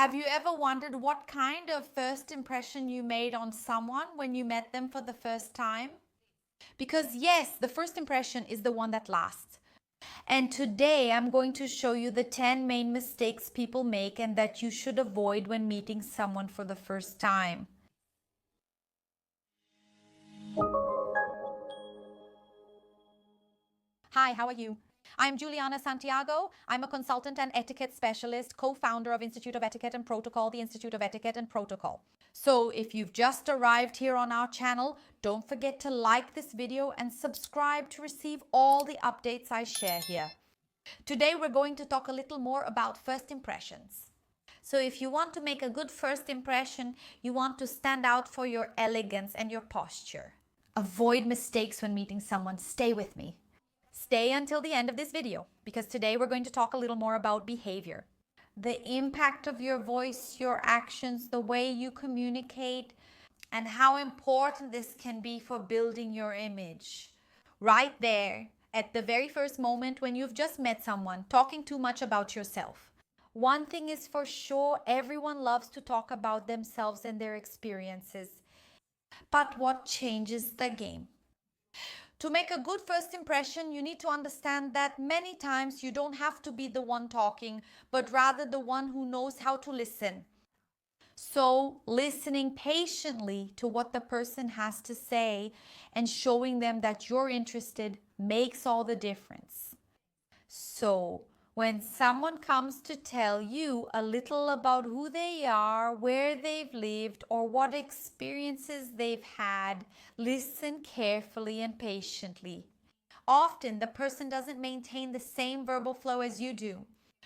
Have you ever wondered what kind of first impression you made on someone when you met them for the first time? Because yes, the first impression is the one that lasts. And today I'm going to show you the 10 main mistakes people make and that you should avoid when meeting someone for the first time. Hi, how are you? I'm Juliana Santiago. I'm a consultant and etiquette specialist, co-founder of Institute of Etiquette and Protocol, the Institute of Etiquette and Protocol. So if you've just arrived here on our channel, don't forget to like this video and subscribe to receive all the updates I share here. Today we're going to talk a little more about first impressions. So if you want to make a good first impression, you want to stand out for your elegance and your posture. Avoid mistakes when meeting someone. Stay with me. Stay until the end of this video, because today we're going to talk a little more about behavior. The impact of your voice, your actions, the way you communicate, and how important this can be for building your image. Right there, at the very first moment when you've just met someone, talking too much about yourself. One thing is for sure, everyone loves to talk about themselves and their experiences. But what changes the game? To make a good first impression, you need to understand that many times you don't have to be the one talking, but rather the one who knows how to listen. So, listening patiently to what the person has to say and showing them that you're interested makes all the difference. So, when someone comes to tell you a little about who they are, where they've lived, or what experiences they've had, listen carefully and patiently. Often, the person doesn't maintain the same verbal flow as you do.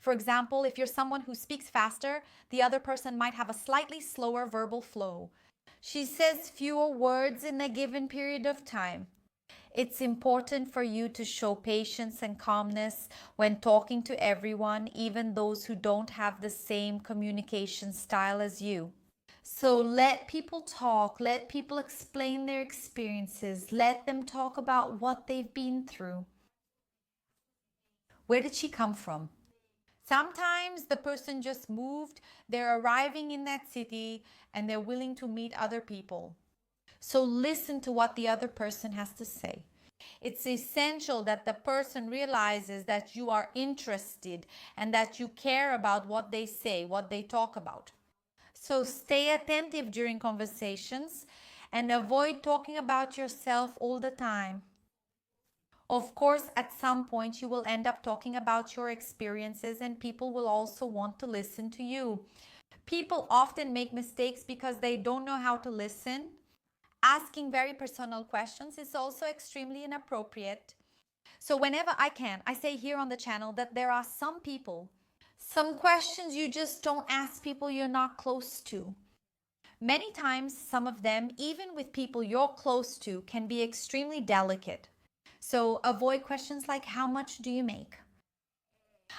For example, if you're someone who speaks faster, the other person might have a slightly slower verbal flow. She says fewer words in a given period of time. It's important for you to show patience and calmness when talking to everyone, even those who don't have the same communication style as you. So let people talk, let people explain their experiences, let them talk about what they've been through. Where did she come from? Sometimes the person just moved, they're arriving in that city, and they're willing to meet other people. So listen to what the other person has to say. It's essential that the person realizes that you are interested and that you care about what they say, what they talk about. So stay attentive during conversations and avoid talking about yourself all the time. Of course, at some point you will end up talking about your experiences and people will also want to listen to you. People often make mistakes because they don't know how to listen. Asking very personal questions is also extremely inappropriate. So whenever I can, I say here on the channel that there are some people, some questions you just don't ask people you're not close to. Many times, some of them, even with people you're close to, can be extremely delicate. So avoid questions like, how much do you make?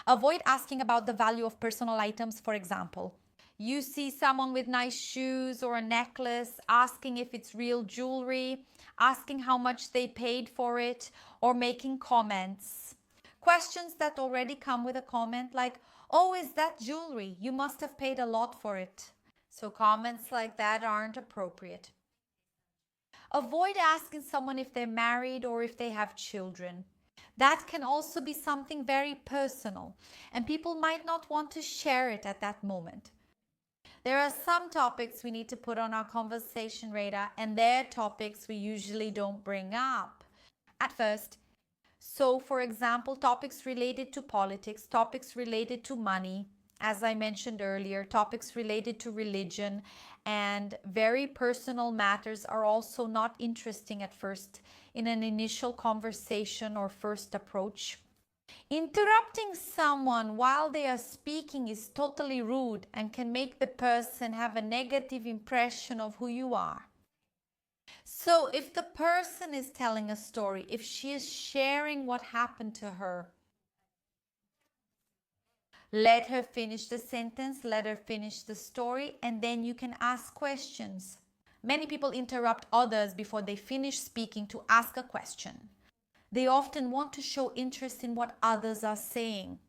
Avoid asking about the value of personal items, for example. You see someone with nice shoes or a necklace, asking if it's real jewelry, asking how much they paid for it, or making comments. Questions that already come with a comment like, oh, is that jewelry? You must have paid a lot for it. So comments like that aren't appropriate. Avoid asking someone if they're married or if they have children. That can also be something very personal, and people might not want to share it at that moment. There are some topics we need to put on our conversation radar, and they're topics we usually don't bring up at first. So, for example, topics related to politics, topics related to money, as I mentioned earlier, topics related to religion, and very personal matters are also not interesting at first in an initial conversation or first approach. Interrupting someone while they are speaking is totally rude and can make the person have a negative impression of who you are. So if the person is telling a story, if she is sharing what happened to her, let her finish the sentence, let her finish the story, and then you can ask questions. Many people interrupt others before they finish speaking to ask a question. They often want to show interest in what others are saying.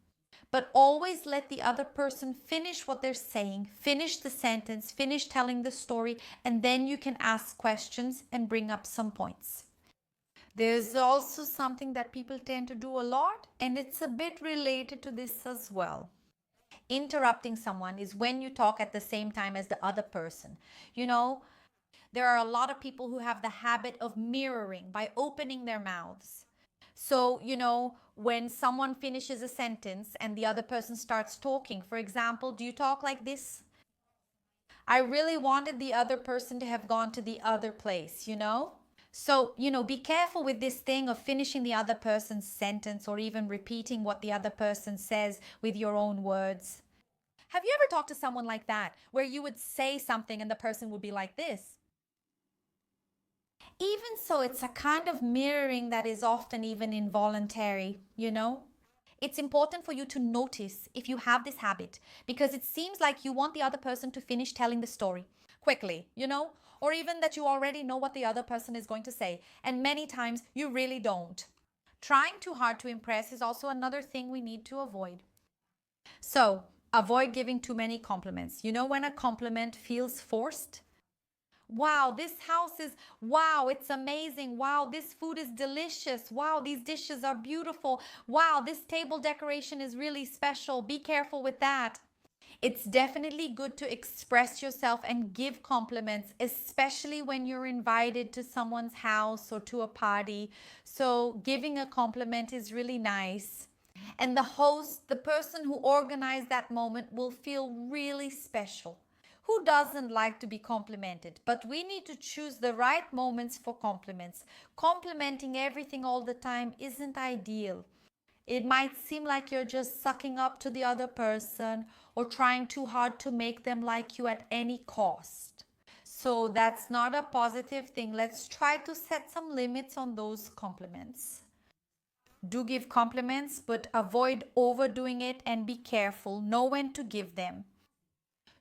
but always let the other person finish what they're saying, finish the sentence, finish telling the story, and then you can ask questions and bring up some points. There's also something that people tend to do a lot, and it's a bit related to this as well. Interrupting someone is when you talk at the same time as the other person. You know, there are a lot of people who have the habit of mirroring by opening their mouths. So, when someone finishes a sentence and the other person starts talking, for example, do you talk like this? I really wanted the other person to have gone to the other place. So, be careful with this thing of finishing the other person's sentence or even repeating what the other person says with your own words. Have you ever talked to someone like that, where you would say something and the person would be like this? Even so, it's a kind of mirroring that is often even involuntary. It's important for you to notice if you have this habit, because it seems like you want the other person to finish telling the story quickly, or even that you already know what the other person is going to say, and many times you really don't. Trying too hard to impress is also another thing we need to avoid. So, avoid giving too many compliments. When a compliment feels forced? Wow, this house is, wow, it's amazing. Wow, this food is delicious. Wow, these dishes are beautiful. Wow, this table decoration is really special. Be careful with that. It's definitely good to express yourself and give compliments, especially when you're invited to someone's house or to a party. So, giving a compliment is really nice. And the host, the person who organized that moment, will feel really special. Who doesn't like to be complimented? But we need to choose the right moments for compliments. Complimenting everything all the time isn't ideal. It might seem like you're just sucking up to the other person or trying too hard to make them like you at any cost. So that's not a positive thing. Let's try to set some limits on those compliments. Do give compliments, but avoid overdoing it and be careful. Know when to give them.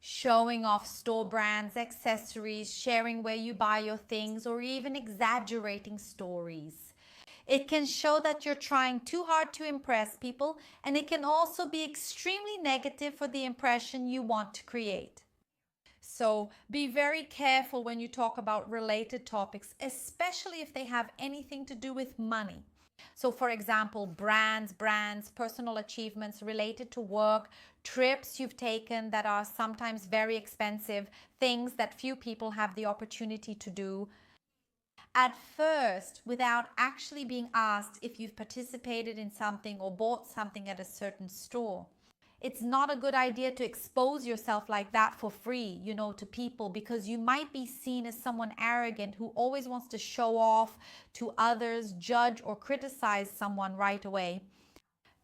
Showing off store brands, accessories, sharing where you buy your things, or even exaggerating stories. It can show that you're trying too hard to impress people, and it can also be extremely negative for the impression you want to create. So be very careful when you talk about related topics, especially if they have anything to do with money. So, for example, brands, personal achievements related to work, trips you've taken that are sometimes very expensive, things that few people have the opportunity to do. At first, without actually being asked if you've participated in something or bought something at a certain store. It's not a good idea to expose yourself like that for free, to people, because you might be seen as someone arrogant who always wants to show off to others, judge or criticize someone right away.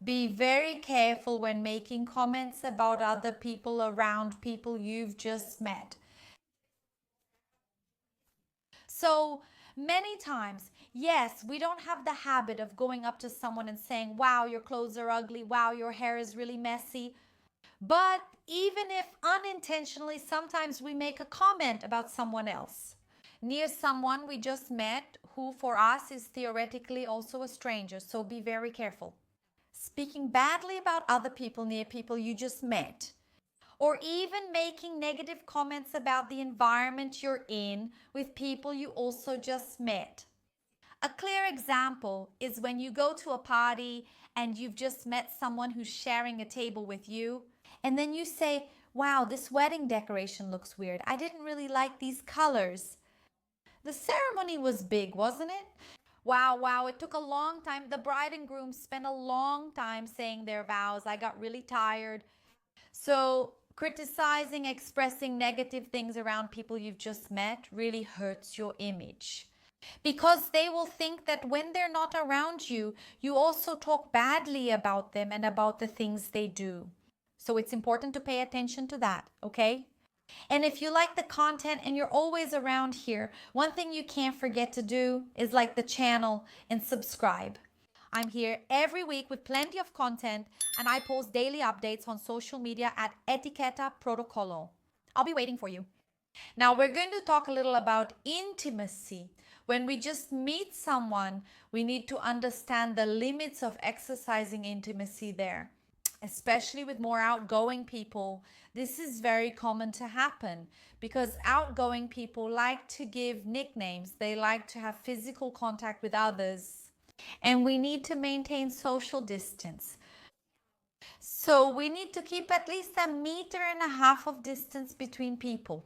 Be very careful when making comments about other people around people you've just met. So many times, yes, we don't have the habit of going up to someone and saying, wow, your clothes are ugly. Wow, your hair is really messy. But even if unintentionally, sometimes we make a comment about someone else, near someone we just met, who for us is theoretically also a stranger. So be very careful. Speaking badly about other people near people you just met, or even making negative comments about the environment you're in with people you also just met. A clear example is when you go to a party and you've just met someone who's sharing a table with you, and then you say, wow, this wedding decoration looks weird. I didn't really like these colors. The ceremony was big, wasn't it? Wow, it took a long time. The bride and groom spent a long time saying their vows. I got really tired. So, criticizing, expressing negative things around people you've just met really hurts your image. Because they will think that when they're not around you, you also talk badly about them and about the things they do. So it's important to pay attention to that, okay? And if you like the content and you're always around here, one thing you can't forget to do is like the channel and subscribe. I'm here every week with plenty of content, and I post daily updates on social media at Etiquette Protocolo. I'll be waiting for you. Now we're going to talk a little about intimacy. When we just meet someone, we need to understand the limits of exercising intimacy there. especially with more outgoing people. This is very common to happen because outgoing people like to give nicknames. They like to have physical contact with others. And we need to maintain social distance. So we need to keep at least 1.5 meters of distance between people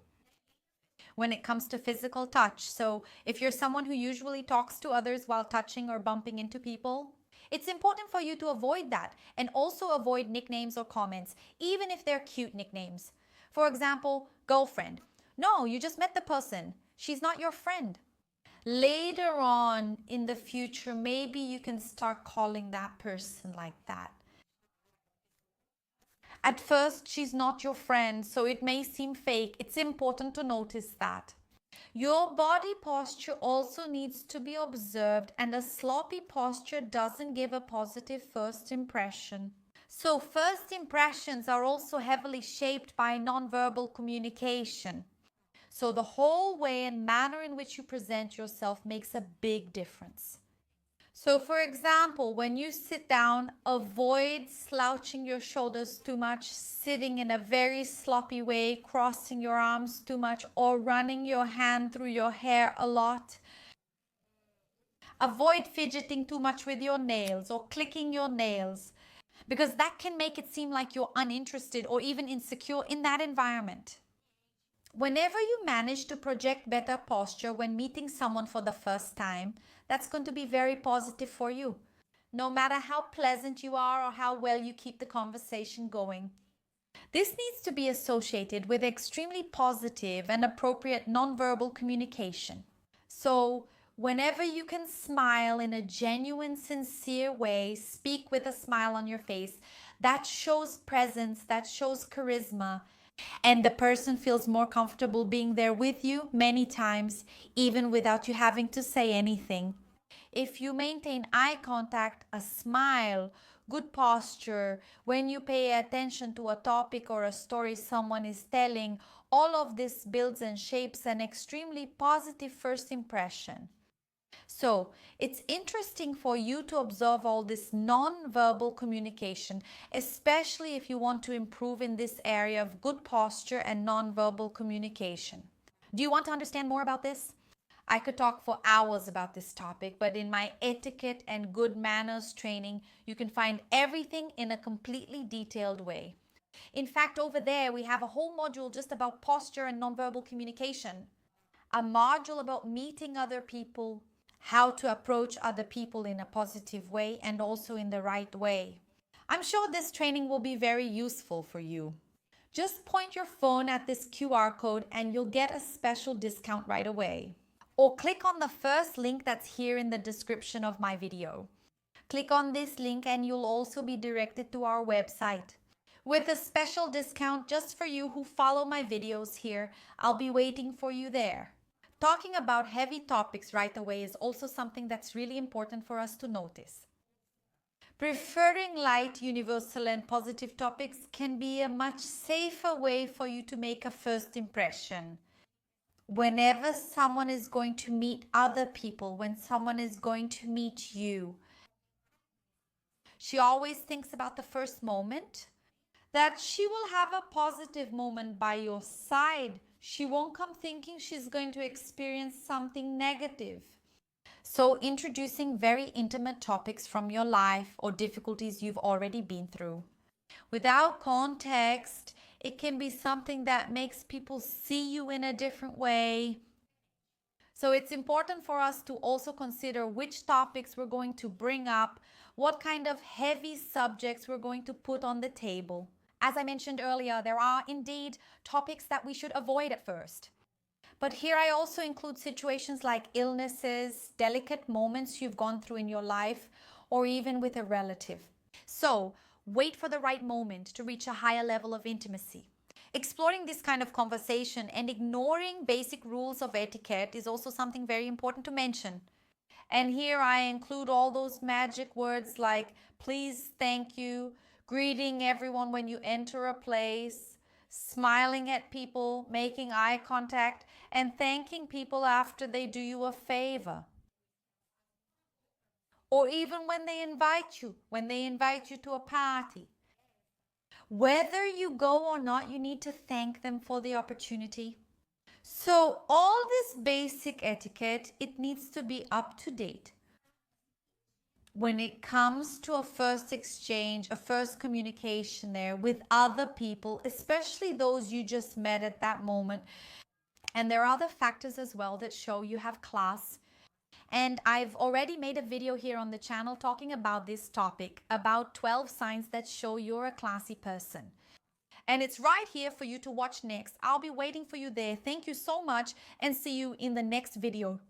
when it comes to physical touch. So if you're someone who usually talks to others while touching or bumping into people, it's important for you to avoid that and also avoid nicknames or comments, even if they're cute nicknames. For example, girlfriend. No, you just met the person. She's not your friend. Later on in the future, maybe you can start calling that person like that. At first, she's not your friend, so it may seem fake. It's important to notice that. Your body posture also needs to be observed, and a sloppy posture doesn't give a positive first impression. So, first impressions are also heavily shaped by nonverbal communication. So, the whole way and manner in which you present yourself makes a big difference. So, for example, when you sit down, avoid slouching your shoulders too much, sitting in a very sloppy way, crossing your arms too much, or running your hand through your hair a lot. Avoid fidgeting too much with your nails or clicking your nails, because that can make it seem like you're uninterested or even insecure in that environment. Whenever you manage to project better posture when meeting someone for the first time, that's going to be very positive for you, no matter how pleasant you are or how well you keep the conversation going. This needs to be associated with extremely positive and appropriate nonverbal communication. So, whenever you can smile in a genuine, sincere way, speak with a smile on your face, that shows presence, that shows charisma, and the person feels more comfortable being there with you many times, even without you having to say anything. If you maintain eye contact, a smile, good posture, when you pay attention to a topic or a story someone is telling, all of this builds and shapes an extremely positive first impression. So it's interesting for you to observe all this non-verbal communication, especially if you want to improve in this area of good posture and non-verbal communication. Do you want to understand more about this? I could talk for hours about this topic, but in my etiquette and good manners training, you can find everything in a completely detailed way. In fact, over there, we have a whole module just about posture and nonverbal communication, a module about meeting other people, how to approach other people in a positive way and also in the right way. I'm sure this training will be very useful for you. Just point your phone at this QR code and you'll get a special discount right away. Or click on the first link that's here in the description of my video. Click on this link and you'll also be directed to our website. With a special discount just for you who follow my videos here, I'll be waiting for you there. Talking about heavy topics right away is also something that's really important for us to notice. Preferring light, universal, and positive topics can be a much safer way for you to make a first impression. Whenever someone is going to meet other people, when someone is going to meet you, she always thinks about the first moment, that she will have a positive moment by your side. She won't come thinking she's going to experience something negative. So introducing very intimate topics from your life or difficulties you've already been through. Without context, it can be something that makes people see you in a different way. So it's important for us to also consider which topics we're going to bring up, what kind of heavy subjects we're going to put on the table. As I mentioned earlier, there are indeed topics that we should avoid at first. But here I also include situations like illnesses, delicate moments you've gone through in your life, or even with a relative. So wait for the right moment to reach a higher level of intimacy. Exploring this kind of conversation and ignoring basic rules of etiquette is also something very important to mention. And here I include all those magic words like please, thank you, greeting everyone when you enter a place, smiling at people, making eye contact, and thanking people after they do you a favor. Or even when they invite you to a party. Whether you go or not, you need to thank them for the opportunity. So all this basic etiquette, it needs to be up to date. When it comes to a first exchange, a first communication there with other people, especially those you just met at that moment. And there are other factors as well that show you have class. And I've already made a video here on the channel talking about this topic, about 12 signs that show you're a classy person. And it's right here for you to watch next. I'll be waiting for you there. Thank you so much and see you in the next video.